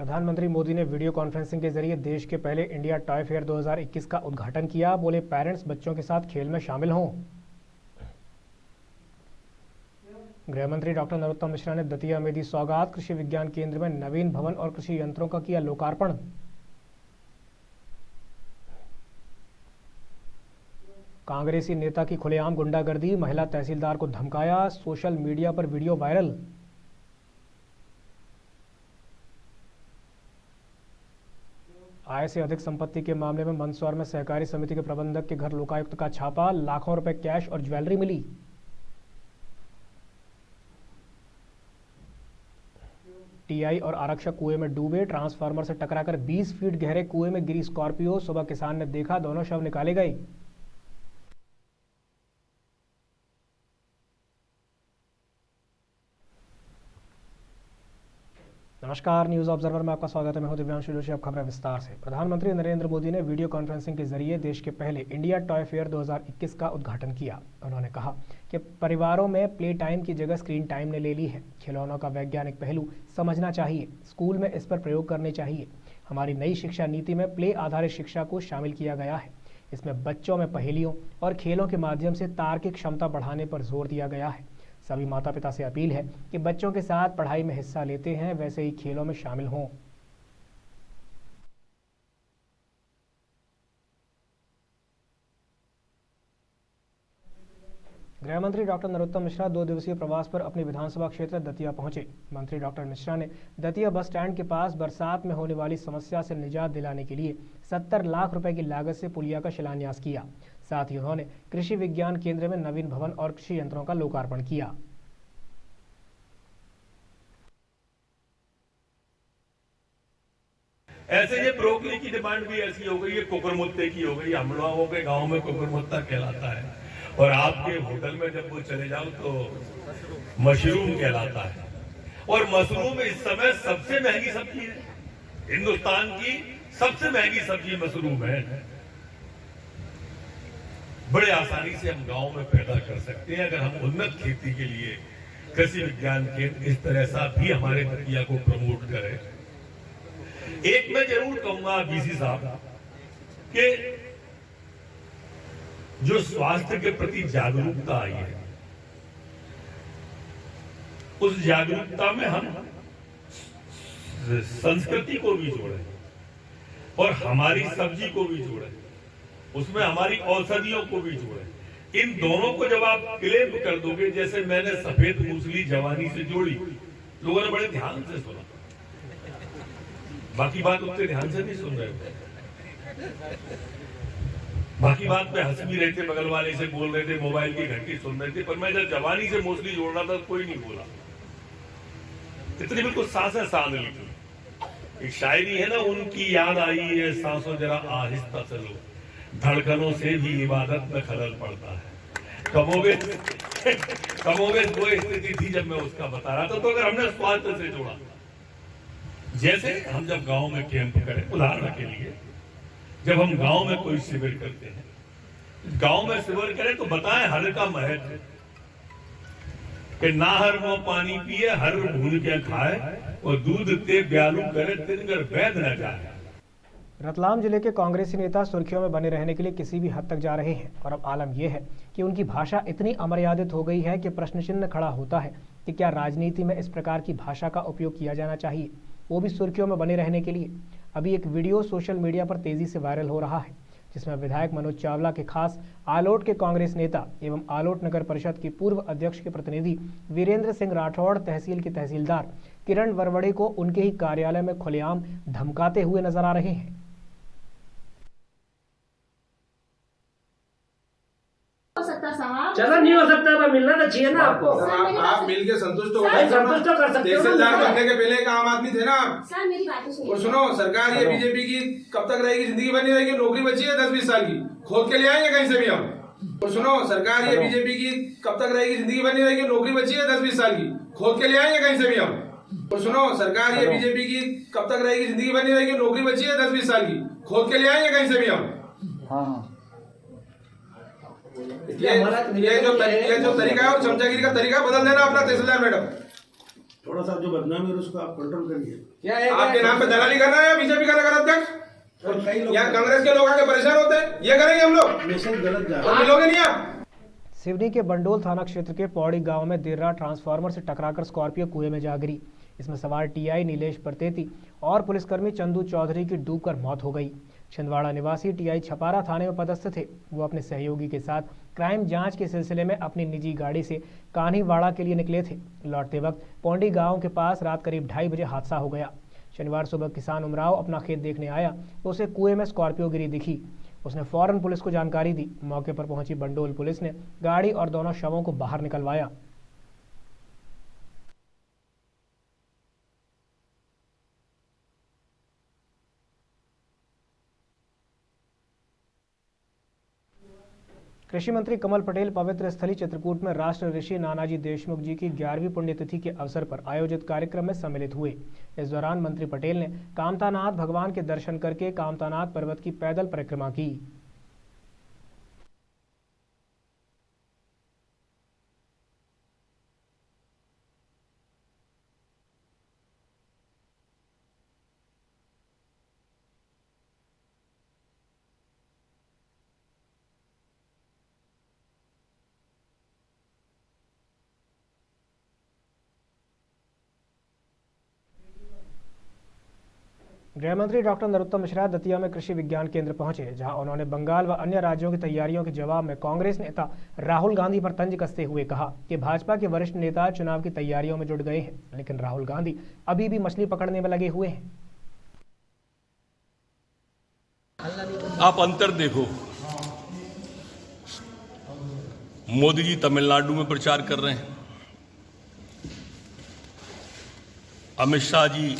प्रधानमंत्री मोदी ने video conferencing के जरिए देश के पहले इंडिया टॉय फेयर 2021 का उद्घाटन किया। बोले, पेरेंट्स बच्चों के साथ खेल में शामिल हों। गृह मंत्री डॉक्टर नरोत्तम मिश्रा ने दतिया में दी सौगात। कृषि विज्ञान केंद्र में नवीन भवन और कृषि यंत्रों का किया लोकार्पण। कांग्रेसी नेता की खुलेआम गुंडागर्दी, महिला तहसीलदार को धमकाया, सोशल मीडिया पर वीडियो वायरल। आय से अधिक संपत्ति के मामले में मंदसौर में सहकारी समिति के प्रबंधक के घर लोकायुक्त का छापा, लाखों रुपए कैश और ज्वेलरी मिली। टीआई और आरक्षक कुएं में डूबे, ट्रांसफार्मर से टकराकर 20 फीट गहरे कुएं में गिरी स्कॉर्पियो। सुबह किसान ने देखा, दोनों शव निकाले गए। नमस्कार, न्यूज ऑब्जर्वर में आपका स्वागत है। मैं हूं दिव्यांशु जोशी। अब खबरें विस्तार से। प्रधानमंत्री नरेंद्र मोदी ने वीडियो कॉन्फ्रेंसिंग के जरिए देश के पहले इंडिया टॉय फेयर 2021 का उद्घाटन किया। उन्होंने कहा कि परिवारों में प्ले टाइम की जगह स्क्रीन टाइम ने ले ली है। खिलौनों का वैज्ञानिक पहलू समझना चाहिए, स्कूल में इस पर प्रयोग करने चाहिए। हमारी नई शिक्षा नीति में प्ले आधारित शिक्षा को शामिल किया गया है। इसमें बच्चों में पहेलियों और खेलों के माध्यम से तार्किक क्षमता बढ़ाने पर जोर दिया गया है। सभी माता पिता से अपील है कि बच्चों के साथ पढ़ाई में हिस्सा लेते हैं वैसे ही खेलों में शामिल हों। गृह मंत्री डॉक्टर नरोत्तम मिश्रा 2 दिवसीय प्रवास पर अपनी विधानसभा क्षेत्र दतिया पहुंचे। मंत्री डॉक्टर मिश्रा ने दतिया बस स्टैंड के पास बरसात में होने वाली समस्या से निजात दिलाने के लिए 70 लाख रुपए की लागत से पुलिया का शिलान्यास किया। साथ ही उन्होंने कृषि विज्ञान केंद्र में नवीन भवन और कृषि यंत्रों का लोकार्पण किया। ऐसे ये ब्रोकली की डिमांड भी ऐसी हो गई है, कुकुरमुत्ते की हो गई। हम लोगों के गांव में कुकुरमुत्ता कहलाता है और आपके होटल में जब वो चले जाओ तो मशरूम कहलाता है। और मशरूम इस समय सबसे महंगी सब्जी है। हिंदुस्तान की सबसे महंगी सब्जी मशरूम है। बड़े आसानी से हम गांव में पैदा कर सकते हैं अगर हम उन्नत खेती के लिए कृषि विज्ञान केंद्र इस तरह सा भी हमारे दतिया को प्रमोट करें। एक मैं जरूर कहूंगा बीसी साहब कि जो स्वास्थ्य के प्रति जागरूकता आई है, उस जागरूकता में हम संस्कृति को भी जोड़ें और हमारी सब्जी को भी जोड़ें, उसमें हमारी औषधियों को भी जोड़ें। इन दोनों को जब आप क्लेम कर दोगे, जैसे मैंने सफेद मूसली जवानी से जोड़ी, लोगों ने बड़े ध्यान से सुना। बाकी बात उतने ध्यान से नहीं सुन रहे हो। बाकी बात में हंस भी रहे थे, बगल वाले से बोल रहे थे, मोबाइल की घंटी सुन रहे थे, पर मैं जब जवानी से मूसली जोड़ रहा था तो कोई नहीं बोला। इतनी बिल्कुल सांसें सांध ली। एक शायरी है ना, उनकी याद आई है सांसों जरा आहिस्ता चलो, धड़कनों से भी इबादत में खलल पड़ता है। कमोबेश वो स्थिति थी जब मैं उसका बता रहा था। तो अगर हमने स्वास्थ्य से जोड़ा, जैसे हम जब गांव में कैंप करें, उदाहरण के लिए जब हम गांव में कोई शिविर करते हैं, गांव में शिविर करें तो बताएं हर का महत्व कि ना हर वो पानी पिए, हर भून के खाए और दूध ते ब्यालू करे, तिनगर वैद न जाए। रतलाम जिले के कांग्रेसी नेता सुर्खियों में बने रहने के लिए किसी भी हद तक जा रहे हैं और अब आलम यह है कि उनकी भाषा इतनी अमर्यादित हो गई है कि प्रश्न चिन्ह खड़ा होता है कि क्या राजनीति में इस प्रकार की भाषा का उपयोग किया जाना चाहिए, वो भी सुर्खियों में बने रहने के लिए। अभी एक वीडियो सोशल मीडिया पर तेजी से वायरल हो रहा है जिसमें विधायक मनोज चावला के खास आलोट के कांग्रेस नेता एवं आलोट नगर परिषद के पूर्व अध्यक्ष के प्रतिनिधि वीरेंद्र सिंह राठौड़ तहसील के तहसीलदार किरण वरवड़े को उनके ही कार्यालय में खुलेआम धमकाते हुए नजर आ रहे हैं। चलो नहीं हो सकता, तो मिलना तो चाहिए ना आपको। आप मिल के संतुष्ट हो गए, संतुष्ट तो कर सकते हो। तहसीलदार बनने के पहले एक आम आदमी थे ना आप। सर मेरी बात सुनिए। और सुनो, सरकार ये बीजेपी की कब तक रहेगी, जिंदगी बनी रहेगी। नौकरी बची है 10-20 साल की, खोद के ले आएंगे कहीं से भी हम। और सुनो, सरकार ये बीजेपी की कब तक रहेगी, जिंदगी बनी रहेगी। नौकरी बची है 10-20 साल की, खोद के ले आएंगे कहीं से भी हम। और सुनो, सरकार ये बीजेपी की कब तक रहेगी, जिंदगी बनी रहेगी। नौकरी बची है 10-20 साल की, खोद के ले आएंगे कहीं से भी हम। ये जो तरीका है और चमचागिरी का तरीका बदल देना अपना तहसीलदार मैडम। थोड़ा सा जो बदनामी है उसको आप कंट्रोल करिए। आपके नाम पे दलाली कर रहा है बीजेपी का नगर अध्यक्ष, और कई लोग यहाँ कांग्रेस के लोग आके परेशान होते हैं, ये करेंगे हम लोग, मैसेज गलत जा और रहा है। मिलोगे नहीं आप। सिवनी के बंडोल थाना क्षेत्र के पौड़ी गांव में देर रात ट्रांसफार्मर से टकराकर स्कॉर्पियो कुएं में जा गिरी। इसमें सवार टीआई नीलेश परतेती और पुलिसकर्मी चंदू चौधरी की डूबकर मौत हो गई। छिंदवाड़ा निवासी टीआई छपारा थाने में पदस्थ थे। वो अपने सहयोगी के साथ क्राइम जांच के सिलसिले में अपनी निजी गाड़ी से कान्हीवाड़ा के लिए निकले थे। लौटते वक्त पौंडी गांव के पास रात करीब 2:30 बजे हादसा हो गया। शनिवार सुबह किसान उमराव अपना खेत देखने आया तो उसे कुएं में स्कॉर्पियो गिरी दिखी। उसने फौरन पुलिस को जानकारी दी। मौके पर पहुंची बंडोल पुलिस ने गाड़ी और दोनों शवों को बाहर निकलवाया। कृषि मंत्री कमल पटेल पवित्र स्थली चित्रकूट में राष्ट्र ऋषि नानाजी देशमुख जी की 11वीं पुण्यतिथि के अवसर पर आयोजित कार्यक्रम में सम्मिलित हुए। इस दौरान मंत्री पटेल ने कामतानाथ भगवान के दर्शन करके कामतानाथ पर्वत की पैदल परिक्रमा की। गृह मंत्री डॉक्टर नरोत्तम मिश्रा दतिया में कृषि विज्ञान केंद्र पहुंचे, जहां उन्होंने बंगाल व अन्य राज्यों की तैयारियों के जवाब में कांग्रेस नेता राहुल गांधी पर तंज कसते हुए कहा कि भाजपा के वरिष्ठ नेता चुनाव की तैयारियों में जुट गए हैं, लेकिन राहुल गांधी अभी भी मछली पकड़ने में लगे हुए हैं। आप अंतर देखो, मोदी जी तमिलनाडु में प्रचार कर रहे हैं, अमित शाह जी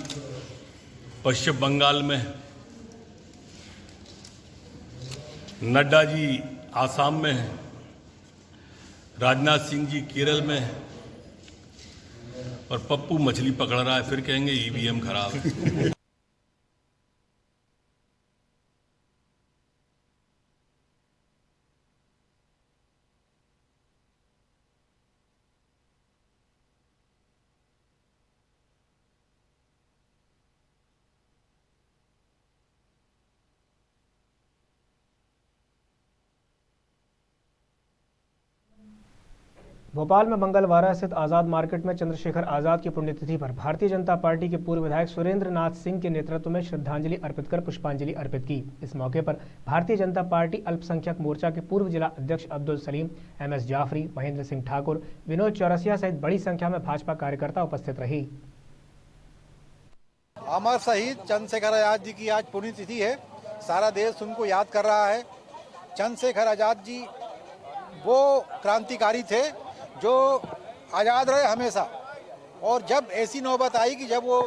पश्चिम बंगाल में, नड्डा जी आसाम में हैं, राजनाथ सिंह जी केरल में हैं, और पप्पू मछली पकड़ रहा है, फिर कहेंगे ईवीएम खराब है। भोपाल में मंगलवाड़ा स्थित आजाद मार्केट में चंद्रशेखर आजाद की पुण्यतिथि पर भारतीय जनता पार्टी के पूर्व विधायक सुरेंद्र नाथ सिंह के नेतृत्व में श्रद्धांजलि अर्पित कर पुष्पांजलि अर्पित की। इस मौके पर भारतीय जनता पार्टी अल्पसंख्यक मोर्चा के पूर्व जिला अध्यक्ष अब्दुल सलीम, एमएस जाफरी, महेंद्र सिंह ठाकुर, विनोद चौरसिया सहित बड़ी संख्या में भाजपा कार्यकर्ता उपस्थित रहे। अमर शहीद चंद्रशेखर आजाद जी की आज पुण्यतिथि है। सारा देश उनको याद कर रहा है। चंद्रशेखर आजाद जी वो क्रांतिकारी थे जो आज़ाद रहे हमेशा, और जब ऐसी नौबत आई कि जब वो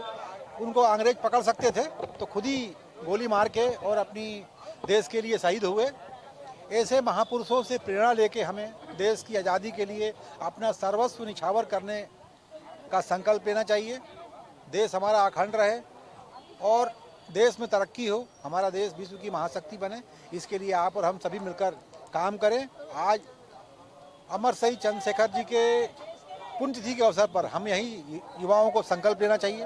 उनको अंग्रेज पकड़ सकते थे तो खुद ही गोली मार के और अपनी देश के लिए शहीद हुए। ऐसे महापुरुषों से प्रेरणा लेके हमें देश की आज़ादी के लिए अपना सर्वस्व निछावर करने का संकल्प लेना चाहिए। देश हमारा अखंड रहे और देश में तरक्की हो, हमारा देश विश्व की महाशक्ति बने, इसके लिए आप और हम सभी मिलकर काम करें। आज अमर शहीद चंद्रशेखर जी के पुण्यतिथि के अवसर पर हम यही युवाओं को संकल्प लेना चाहिए।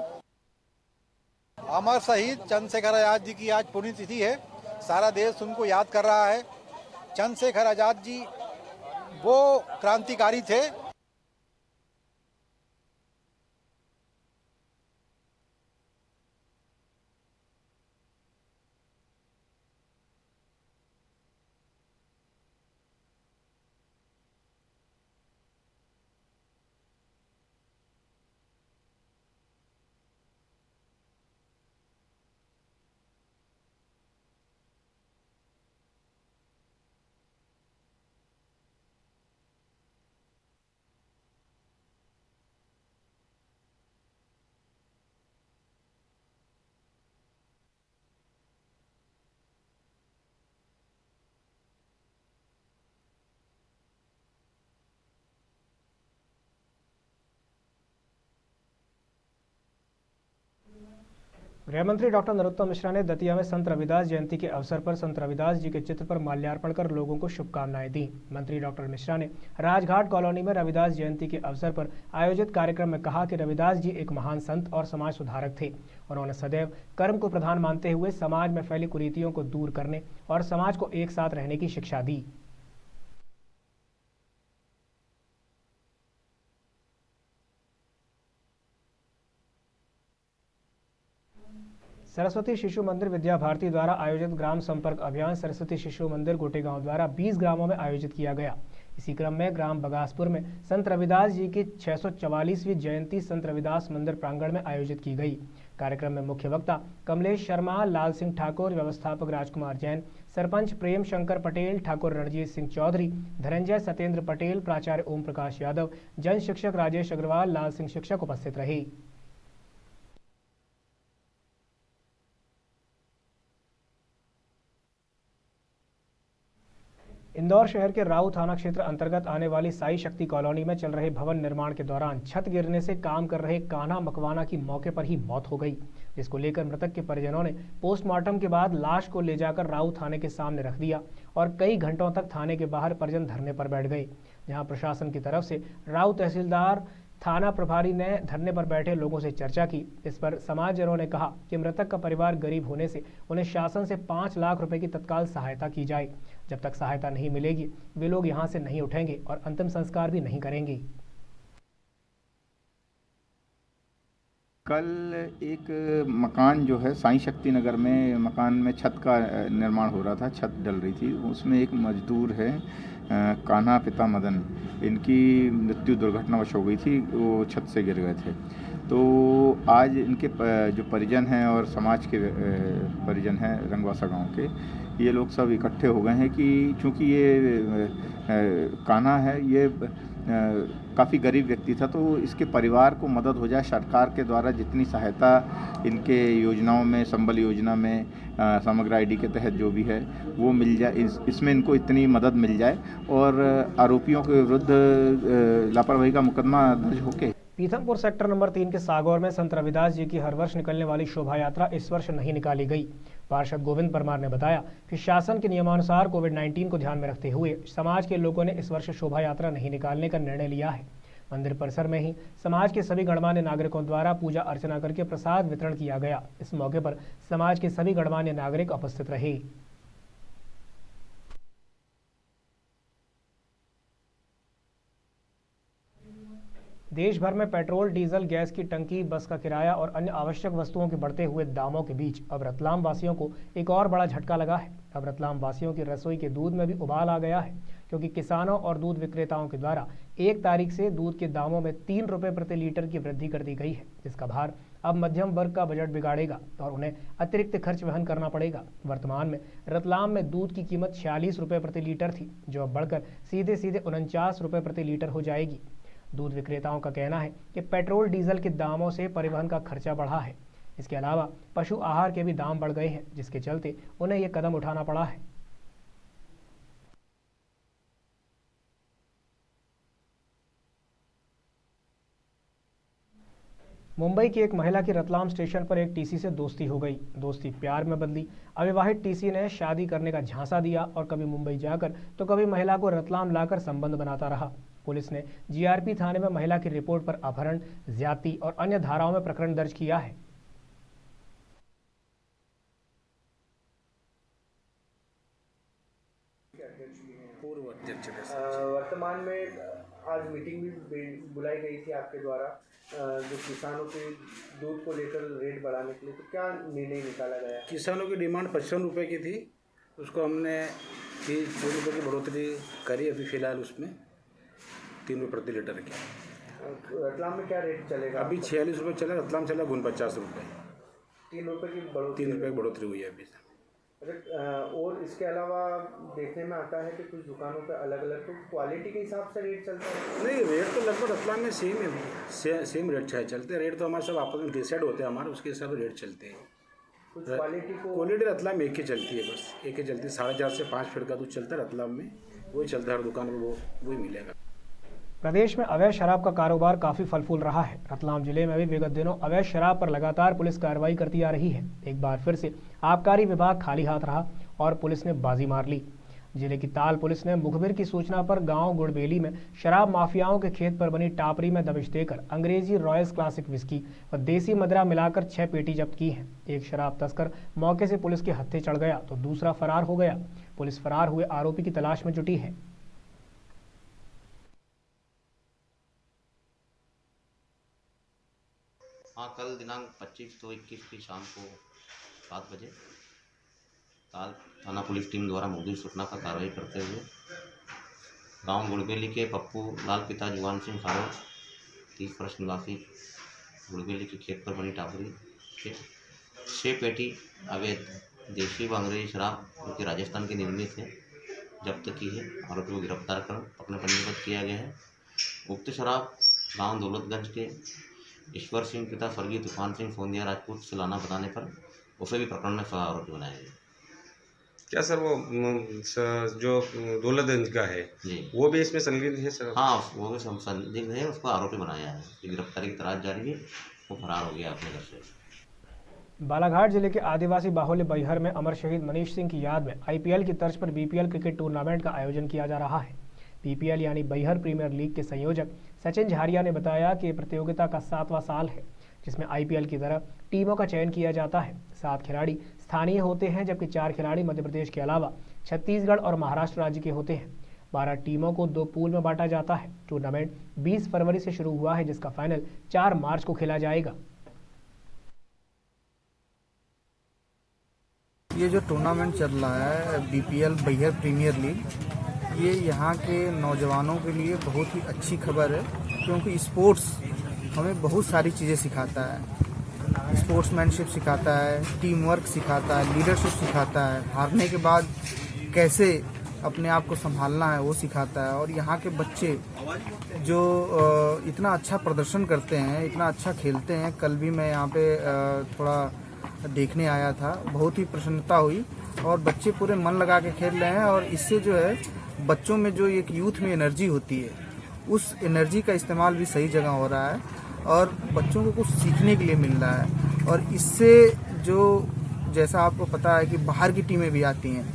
अमर शहीद चंद्रशेखर आजाद जी की आज पुण्यतिथि है। सारा देश उनको याद कर रहा है। चंद्रशेखर आजाद जी वो क्रांतिकारी थे। गृह मंत्री डॉक्टर नरोत्तम मिश्रा ने दतिया में संत रविदास जयंती के अवसर पर संत रविदास जी के चित्र पर माल्यार्पण कर लोगों को शुभकामनाएं दी। मंत्री डॉक्टर मिश्रा ने राजघाट कॉलोनी में रविदास जयंती के अवसर पर आयोजित कार्यक्रम में कहा कि रविदास जी एक महान संत और समाज सुधारक थे। उन्होंने सदैव कर्म को प्रधान मानते हुए समाज में फैली कुरीतियों को दूर करने और समाज को एक साथ रहने की शिक्षा दी। सरस्वती शिशु मंदिर विद्या भारती द्वारा आयोजित ग्राम संपर्क अभियान सरस्वती शिशु मंदिर गोटेगांव द्वारा 20 ग्रामों में आयोजित किया गया। इसी क्रम में ग्राम बगासपुर में संत रविदास जी की 644वीं जयंती संत रविदास मंदिर प्रांगण में आयोजित की गई। कार्यक्रम में मुख्य वक्ता कमलेश शर्मा, लाल सिंह ठाकुर, व्यवस्थापक राजकुमार जैन, सरपंच प्रेम शंकर पटेल, ठाकुर रणजीत सिंह चौधरी, धनंजय सत्येंद्र पटेल, प्राचार्य ओम प्रकाश यादव, जन शिक्षक राजेश अग्रवाल, लाल सिंह शिक्षक उपस्थित रहे। इंदौर शहर के राऊ थाना क्षेत्र अंतर्गत आने वाली साई शक्ति कॉलोनी में चल रहे भवन निर्माण के दौरान छत गिरने से काम कर रहे कान्हा मकवाना की मौके पर ही मौत हो गई, जिसको लेकर मृतक के परिजनों ने पोस्टमार्टम के बाद लाश को ले जाकर राऊ थाने के सामने रख दिया और कई घंटों तक थाने के बाहर परिजन धरने पर बैठ गए। जहां प्रशासन की तरफ से राऊ तहसीलदार थाना प्रभारी ने धरने पर बैठे लोगों से चर्चा की। इस पर समाजजनों ने कहा कि मृतक का परिवार गरीब होने से उन्हें शासन से 5 लाख रुपए की तत्काल सहायता की जाए। जब तक सहायता नहीं मिलेगी वे लोग यहां से नहीं उठेंगे और अंतिम संस्कार भी नहीं करेंगे। कल एक मकान जो है साई शक्ति नगर में मकान में छत का निर्माण हो रहा था, छत डल रही थी। उसमें एक मजदूर है कान्हा पिता मदन, इनकी मृत्यु दुर्घटनावश हो गई थी, वो छत से गिर गए थे। तो आज इनके जो परिजन हैं और समाज के परिजन हैं रंगवासा गांव के, ये लोग सब इकट्ठे हो गए हैं कि चूँकि ये कान्हा है, ये काफ़ी गरीब व्यक्ति था, तो इसके परिवार को मदद हो जाए। सरकार के द्वारा जितनी सहायता इनके योजनाओं में, संबल योजना में, समग्र आईडी के तहत जो भी है वो मिल जाए, इसमें इनको इतनी मदद मिल जाए और आरोपियों के विरुद्ध लापरवाही का मुकदमा दर्ज होके। पीथमपुर सेक्टर नंबर 3 के सागौर में संत रविदास जी की हर वर्ष निकलने वाली शोभा यात्रा इस वर्ष नहीं निकाली गई। पार्षद गोविंद परमार ने बताया कि शासन के नियमानुसार कोविड-19 को ध्यान में रखते हुए समाज के लोगों ने इस वर्ष शोभा यात्रा नहीं निकालने का निर्णय लिया है। मंदिर परिसर में ही समाज के सभी गणमान्य नागरिकों द्वारा पूजा अर्चना करके प्रसाद वितरण किया गया। इस मौके पर समाज के सभी गणमान्य नागरिक उपस्थित रहे। देश भर में पेट्रोल, डीजल, गैस की टंकी, बस का किराया और अन्य आवश्यक वस्तुओं के बढ़ते हुए दामों के बीच अब रतलाम वासियों को एक और बड़ा झटका लगा है। अब रतलाम वासियों की रसोई के दूध में भी उबाल आ गया है, क्योंकि किसानों और दूध विक्रेताओं के द्वारा 1 तारीख से दूध के दामों में 3 रुपये प्रति लीटर की वृद्धि कर दी गई है, जिसका भार अब मध्यम वर्ग का बजट बिगाड़ेगा और उन्हें अतिरिक्त खर्च वहन करना पड़ेगा। वर्तमान में रतलाम में दूध की कीमत 46 रुपये प्रति लीटर थी, जो अब बढ़कर सीधे 49 रुपये प्रति लीटर हो जाएगी। दूध विक्रेताओं का कहना है कि पेट्रोल, डीजल के दामों से परिवहन का खर्चा बढ़ा है। इसके अलावा पशु आहार के भी दाम बढ़ गए हैं, जिसके चलते उन्हें ये कदम उठाना पड़ा है। मुंबई की एक महिला की रतलाम स्टेशन पर एक टीसी से दोस्ती हो गई। दोस्ती प्यार में बदली। अविवाहित टीसी ने शादी करने का झांसा दिया और कभी मुंबई जाकर तो कभी महिला को रतलाम लाकर संबंध बनाता रहा। पुलिस ने जीआरपी थाने में महिला की रिपोर्ट पर अपहरण, ज्यादती और अन्य धाराओं में प्रकरण दर्ज किया है। पूर्व अध्यक्ष वर्तमान में आज मीटिंग भी बुलाई गई थी आपके द्वारा, जो किसानों के दूध को लेकर रेट बढ़ाने के लिए, तो क्या निर्णय निकाला गया? किसानों की डिमांड 55 रुपये की थी, उसको हमने 3 रुपये की बढ़ोतरी करी। अभी फिलहाल उसमें 3 रुपये प्रति लीटर की। रतलाम में क्या रेट चलेगा? अभी 46 रुपये चला, रतलाम चला 49 रुपये। 3 रुपये की बढ़ोतरी। 3 रुपये की बढ़ोतरी हुई है अभी। और इसके अलावा देखने में आता है कि कुछ दुकानों पे अलग अलग तो क्वालिटी के हिसाब से रेट चलता है। नहीं, रेट तो लगभग रतलाम में सेम है, सेम रेट चलते हैं। रेट तो हमारे सब आपस में डिसाइड होते हैं हमारे, उसके हिसाब से रेट चलते हैं। कुछ क्वालिटी रतलाम में एक ही चलती है, बस एक ही चलती है। 4.5 से 5 फीट का दूध चलता है रतलाम में, वही चलता है हर दुकान में, वही मिलेगा। प्रदेश में अवैध शराब का कारोबार काफी फल फूल रहा है। रतलाम जिले में भी विगत दिनों अवैध शराब पर लगातार पुलिस कार्रवाई करती आ रही है। एक बार फिर से आबकारी विभाग खाली हाथ रहा और पुलिस ने बाजी मार ली। जिले की ताल पुलिस ने मुखबिर की सूचना पर गांव गुड़बेली में शराब माफियाओं के खेत पर बनी टापरी में दबिश देकर अंग्रेजी रॉयल्स क्लासिक विस्की व देसी मदिरा मिलाकर 6 पेटी जब्त की हैं। एक शराब तस्कर मौके से पुलिस के हत्थे चढ़ गया तो दूसरा फरार हो गया। पुलिस फरार हुए आरोपी की तलाश में जुटी है। हाँ, कल दिनांक 25 तो 21 की शाम को 7 बजे ताल थाना पुलिस टीम द्वारा मुखबिर सूचना का कार्रवाई करते हुए गांव गुड़बेली के पप्पू लाल पिता जुवान सिंह खारो 30 वर्ष निवासी गुड़बेली के खेत पर बनी टापरी के 6 पेटी अवैध देशी व अंग्रेजी शराब जो कि राजस्थान की निर्मित है जब्त की है। आरोपी को गिरफ्तार कर अपने पंजीबद्ध किया गया है। उक्त शराब गांव दौलतगंज के ईश्वर सिंह पिता स्वर्गीय तूफान सिंह फोंदिया राजपूत से लाना बताने पर उसे भी प्रकरण में आरोपी बनाया गया। क्या सर वो जो दौलतगंज का है वो भी इसमें संलिग्न है सर? हाँ, वो भी संदिग्ध है, उसको आरोपी बनाया है। गिरफ्तारी की तलाश जारी है, वो फरार हो गया अपने घर से। बालाघाट जिले के आदिवासी बाहुल्य बैहर में अमर शहीद मनीष सिंह की याद में आईपीएल की तर्ज पर बीपीएल क्रिकेट टूर्नामेंट का आयोजन किया जा रहा है। बीपीएल यानी बैहर प्रीमियर लीग के संयोजक सचिन झारिया ने बताया कि प्रतियोगिता का 7वां साल है जिसमें आईपीएल की तरह टीमों का चयन किया जाता है। 7 खिलाड़ी स्थानीय होते हैं जबकि 4 खिलाड़ी मध्य प्रदेश के अलावा छत्तीसगढ़ और महाराष्ट्र राज्य के होते हैं। 12 टीमों को 2 पूल में बांटा जाता है। टूर्नामेंट 20 फरवरी से शुरू हुआ है जिसका फाइनल 4 मार्च को खेला जाएगा। ये जो टूर्नामेंट चल रहा है बीपीएल बैहर प्रीमियर लीग, ये यहाँ के नौजवानों के लिए बहुत ही अच्छी खबर है क्योंकि स्पोर्ट्स हमें बहुत सारी चीज़ें सिखाता है। स्पोर्ट्समैनशिप सिखाता है, टीम वर्क सिखाता है, लीडरशिप सिखाता है, हारने के बाद कैसे अपने आप को संभालना है वो सिखाता है। और यहाँ के बच्चे जो इतना अच्छा प्रदर्शन करते हैं, इतना अच्छा खेलते हैं। कल भी मैं यहाँ पे थोड़ा देखने आया था, बहुत ही प्रसन्नता हुई और बच्चे पूरे मन लगा के खेल रहे हैं। और इससे जो है बच्चों में जो एक यूथ में एनर्जी होती है उस एनर्जी का इस्तेमाल भी सही जगह हो रहा है और बच्चों को कुछ सीखने के लिए मिल रहा है। और इससे जो जैसा आपको पता है कि बाहर की टीमें भी आती हैं,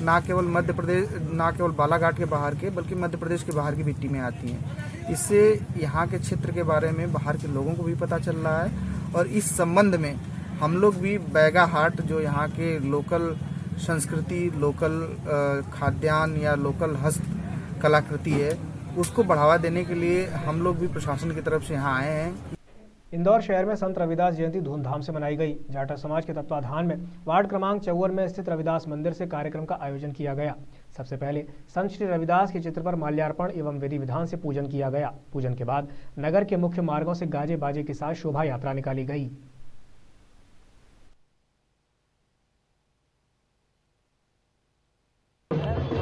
ना केवल मध्य प्रदेश, ना केवल बालाघाट के बाहर के बल्कि मध्य प्रदेश के बाहर की भी टीमें आती हैं। इससे यहाँ के क्षेत्र के बारे में बाहर के लोगों को भी पता चल रहा है। और इस संबंध में हम लोग भी बैगा हाट जो यहाँ के लोकल संस्कृति, लोकल खाद्यान्न या लोकल हस्त कलाकृति है उसको बढ़ावा देने के लिए हम लोग भी प्रशासन की तरफ से यहाँ आए हैं। इंदौर शहर में संत रविदास जयंती धूमधाम से मनाई गई। जाटा समाज के तत्वाधान में वार्ड क्रमांक 54 में स्थित रविदास मंदिर से कार्यक्रम का आयोजन किया गया। सबसे पहले संत श्री रविदास के चित्र पर माल्यार्पण एवं विधि विधान से पूजन किया गया। पूजन के बाद नगर के मुख्य मार्गों से गाजे बाजे के साथ शोभा यात्रा निकाली गई।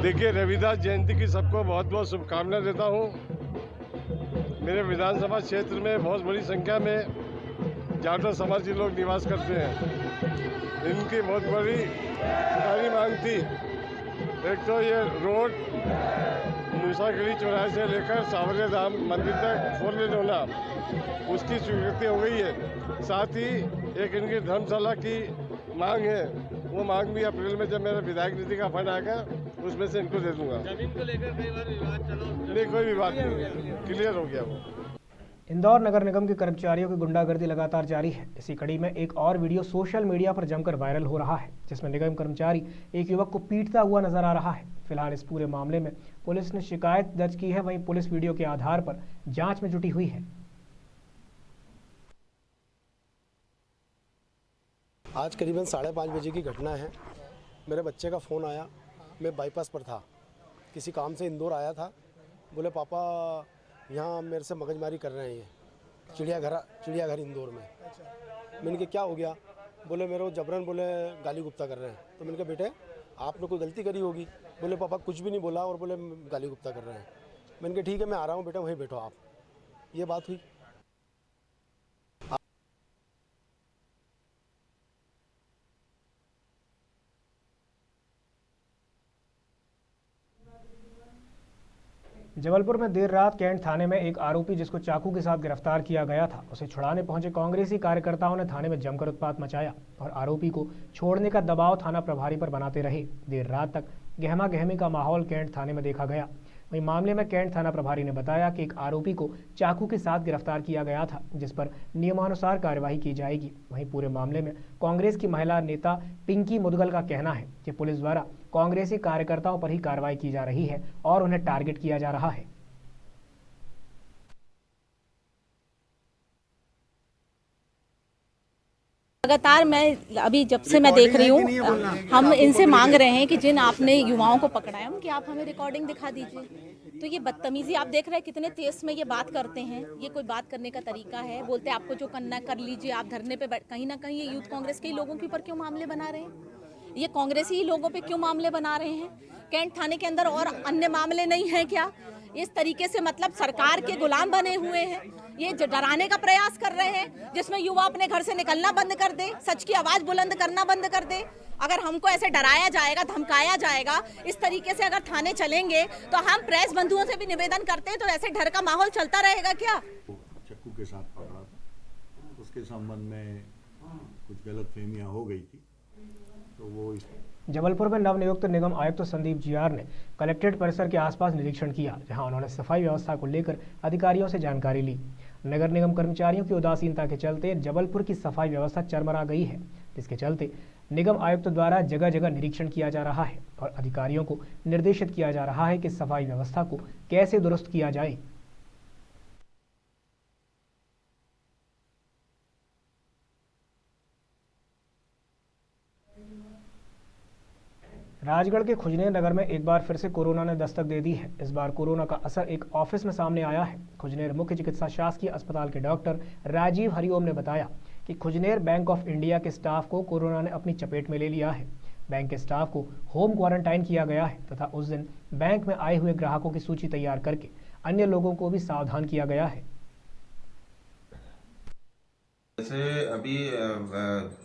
देखिए, रविदास जयंती की सबको बहुत बहुत शुभकामनाएं देता हूँ। मेरे विधानसभा क्षेत्र में बहुत बड़ी संख्या में जाटो समाज के लोग निवास करते हैं। इनकी बहुत बड़ी पुरानी मांग थी। एक तो ये रोड मूसागढ़ी चौराहे से लेकर सावरिया धाम मंदिर तक 4 लेन होना, उसकी स्वीकृति हो गई है। साथ ही एक इनकी धर्मशाला की मांग है, वो मांग भी अप्रैल में जब मेरा विधायक निधि का फंड आएगा उसमें से इनको दे दूंगा। जमीन को लेकर कई बार विवाद चला, नहीं कोई विवाद नहीं, क्लियर हो गया वो। इंदौर नगर निगम के कर्मचारियों की गुंडागर्दी लगातार जारी है। इसी कड़ी में एक और वीडियो सोशल मीडिया पर जमकर वायरल हो रहा है जिसमें निगम कर्मचारी एक युवक को पीटता हुआ नजर आ रहा है। फिलहाल इस पूरे मामले में पुलिस ने शिकायत दर्ज की है। वहीं पुलिस वीडियो के आधार पर जांच में जुटी हुई है। आज करीबन 5:30 बजे की घटना है। मेरे बच्चे का फ़ोन आया, मैं बाईपास पर था, किसी काम से इंदौर आया था। बोले पापा यहाँ मेरे से मगजमारी कर रहे हैं ये चिड़ियाघर इंदौर में। मैंने कहा क्या हो गया? बोले मेरे को जबरन बोले गाली गुप्ता कर रहे हैं। तो मैंने कहा बेटे आपने कोई गलती करी होगी। बोले पापा कुछ भी नहीं बोला और बोले गाली गुप्ता कर रहे हैं। मैंने कहा ठीक है मैं आ रहा हूँ बेटा, वहीं बैठो आप। ये बात हुई। जबलपुर में देर रात कैंट थाने में एक आरोपी जिसको चाकू के साथ गिरफ्तार किया गया था, उसे छुड़ाने पहुंचे कांग्रेसी कार्यकर्ताओं ने थाने में जमकर उत्पात मचाया और आरोपी को छोड़ने का दबाव थाना प्रभारी पर बनाते रहे। देर रात तक गहमा गहमी का माहौल कैंट थाने में देखा गया। वहीं मामले में कैंट थाना प्रभारी ने बताया कि एक आरोपी को चाकू के साथ गिरफ्तार किया गया था, जिस पर नियमानुसार कार्यवाही की जाएगी। वहीं पूरे मामले में कांग्रेस की महिला नेता पिंकी मुदगल का कहना है कि पुलिस द्वारा कांग्रेसी कार्यकर्ताओं पर ही कार्रवाई की जा रही है और उन्हें टारगेट किया जा रहा है। लगातार मैं अभी जब से मैं देख रही हूँ, हम इनसे मांग रहे हैं कि जिन आपने युवाओं को पकड़ा है उनकी आप हमें रिकॉर्डिंग दिखा दीजिए। तो ये बदतमीजी आप देख रहे हैं, कितने तेज में ये बात करते हैं। ये कोई बात करने का तरीका है? बोलते हैं आपको जो करना कर लीजिए, आप धरने पे कहीं ना कहीं ये यूथ कांग्रेस के लोगों के ऊपर क्यों मामले बना रहे हैं? ये कांग्रेसी ही लोगों पे क्यों मामले बना रहे हैं? कैंट थाने के अंदर और अन्य मामले नहीं हैं क्या? इस तरीके से मतलब सरकार के गुलाम बने हुए हैं। ये डराने का प्रयास कर रहे हैं जिसमें युवा अपने घर से निकलना बंद कर दे, सच की आवाज बुलंद करना बंद कर दे। अगर हमको ऐसे डराया जाएगा, धमकाया जाएगा, इस तरीके से अगर थाने चलेंगे तो हम प्रेस बंधुओं से भी निवेदन करते हैं, तो ऐसे डर का माहौल चलता रहेगा क्या? चाकू के साथ पकड़ा था, उसके संबंध में कुछ गलतफहमियां हो गई थी, तो वो जबलपुर में नवनियुक्त निगम आयुक्त संदीप जीआर ने कलेक्ट्रेट परिसर के आसपास निरीक्षण किया, जहां उन्होंने सफाई व्यवस्था को लेकर अधिकारियों से जानकारी ली। नगर निगम कर्मचारियों की उदासीनता के चलते जबलपुर की सफाई व्यवस्था चरमरा गई है, जिसके चलते निगम आयुक्त द्वारा जगह जगह निरीक्षण किया जा रहा है और अधिकारियों को निर्देशित किया जा रहा है कि सफाई व्यवस्था को कैसे दुरुस्त किया जाए। राजगढ़ के खुजनेर नगर में एक बार फिर से कोरोना ने दस्तक दे दी है। इस बार कोरोना का असर एक ऑफिस में सामने आया है। खुजनेर मुख्य चिकित्सा शासकीय अस्पताल के डॉक्टर राजीव हरिओम ने बताया कि खुजनेर बैंक ऑफ इंडिया के स्टाफ को कोरोना ने अपनी चपेट में ले लिया है। बैंक के स्टाफ को होम क्वारंटाइन किया गया है तथा उस दिन बैंक में आए हुए ग्राहकों की सूची तैयार करके अन्य लोगों को भी सावधान किया गया है। जैसे अभी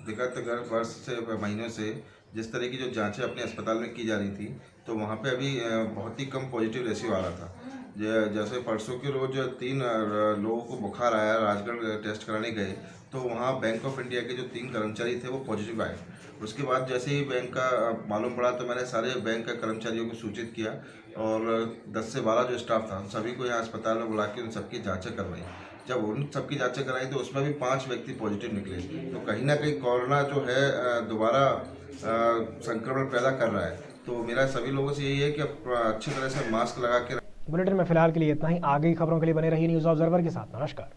विगत वर्ष से महीनों से जिस तरह की जो जांचें अपने अस्पताल में की जा रही थी, तो वहाँ पे अभी बहुत ही कम पॉजिटिव रेशियो आ रहा था। जैसे परसों के रोज 3 लोगों को बुखार आया, राजगढ़ टेस्ट कराने गए, तो वहाँ बैंक ऑफ इंडिया के जो 3 कर्मचारी थे वो पॉजिटिव आए। उसके बाद जैसे ही बैंक का मालूम पड़ा तो मैंने सारे बैंक के कर्मचारियों को सूचित किया और 10 से 12 जो स्टाफ था सभी को यहाँ अस्पताल में बुला के उन सबकी जाँचें करवाई। जब उन सबकी जाँचें कराई तो उसमें भी 5 व्यक्ति पॉजिटिव निकले। तो कहीं ना कहीं कोरोना जो है दोबारा संक्रमण पैदा कर रहा है। तो मेरा सभी लोगों से यही है कि अच्छी तरह से मास्क लगा के। बुलेटिन में फिलहाल के लिए इतना ही। आगे की खबरों के लिए बने रहिए न्यूज़ ऑब्जर्वर के साथ। नमस्कार।